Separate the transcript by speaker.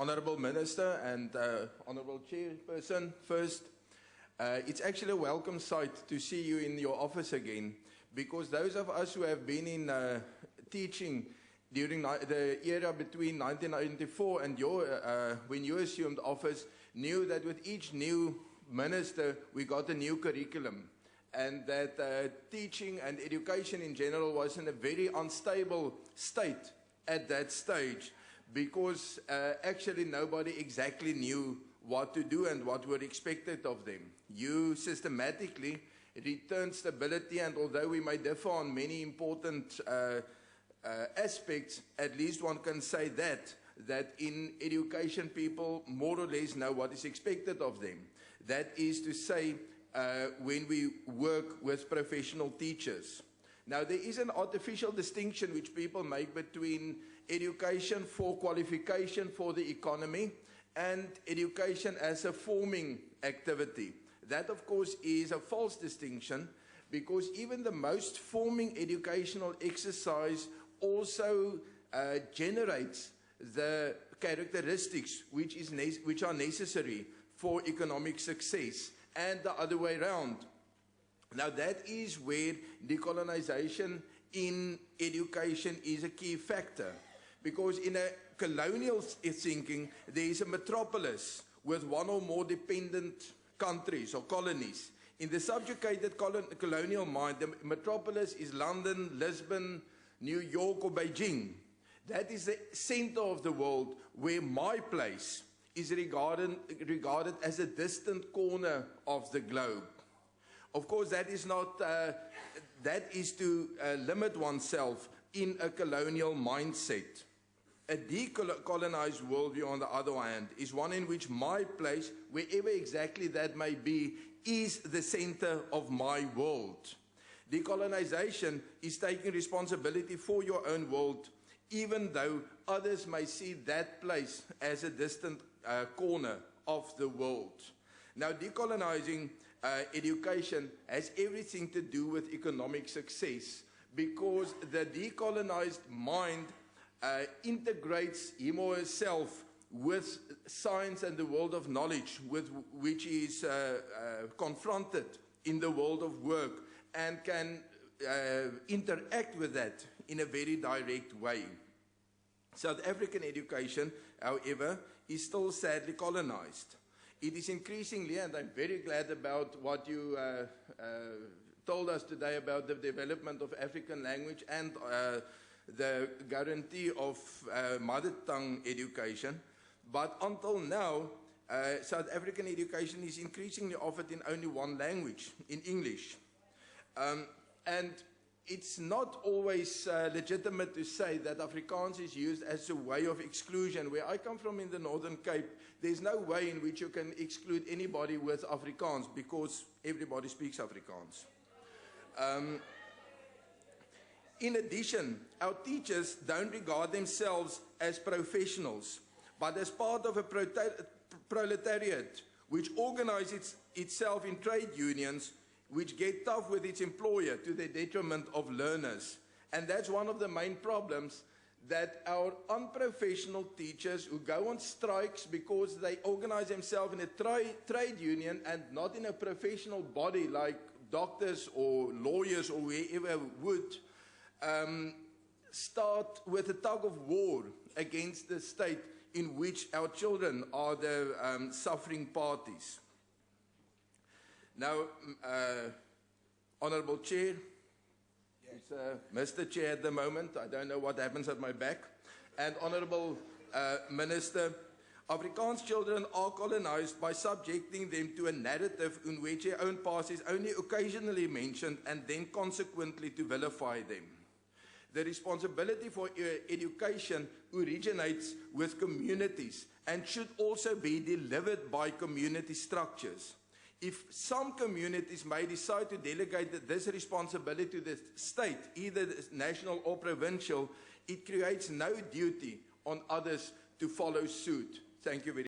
Speaker 1: Honourable Minister and Honourable Chairperson, first, it's actually a welcome sight to see you in your office again, because those of us who have been in teaching during the era between 1994 and when you assumed office, knew that with each new minister we got a new curriculum, and that teaching and education in general was in a very unstable state at that stage, because actually nobody exactly knew what to do and what were expected of them. You systematically returned stability, and although we may differ on many important aspects, at least one can say that in education people more or less know what is expected of them. That is to say, when we work with professional teachers. Now, there is an artificial distinction which people make between education for qualification for the economy and education as a forming activity. That, of course, is a false distinction, because even the most forming educational exercise also generates the characteristics which are necessary for economic success, and the other way around. Now, that is where decolonization in education is a key factor, because in a colonial thinking, there is a metropolis with one or more dependent countries or colonies. In the subjugated colonial mind, the metropolis is London, Lisbon, New York or Beijing. That is the center of the world, where my place is regarded as a distant corner of the globe. Of course, that is not, that is to limit oneself in a colonial mindset. A decolonized worldview, on the other hand, is one in which my place, wherever exactly that may be, is the center of my world. Decolonization is taking responsibility for your own world, even though others may see that place as a distant corner of the world. Now, decolonizing education has everything to do with economic success, because the decolonized mind integrates him or herself with science and the world of knowledge, which is confronted in the world of work, and can interact with that in a very direct way. South African education, however, is still sadly colonized. It is increasingly, and I'm very glad about what you told us today about the development of African language and the guarantee of mother tongue education. But until now, South African education is increasingly offered in only one language, in English. And it's not always legitimate to say that Afrikaans is used as a way of exclusion. Where I come from in the Northern Cape, there's no way in which you can exclude anybody with Afrikaans, because everybody speaks Afrikaans. In addition, our teachers don't regard themselves as professionals, but as part of a proletariat which organizes itself in trade unions, which get tough with its employer to the detriment of learners. And that's one of the main problems, that our unprofessional teachers who go on strikes because they organize themselves in a trade union and not in a professional body like doctors or lawyers or wherever would, start with a tug of war against the state in which our children are the suffering parties. Now, Honourable Chair, it's Mr. Chair at the moment, I don't know what happens at my back, and Honourable Minister, Afrikaans children are colonized by subjecting them to a narrative in which their own past is only occasionally mentioned, and then consequently to vilify them. The responsibility for education originates with communities and should also be delivered by community structures. If some communities may decide to delegate this responsibility to the state, either national or provincial, it creates no duty on others to follow suit. Thank you very much.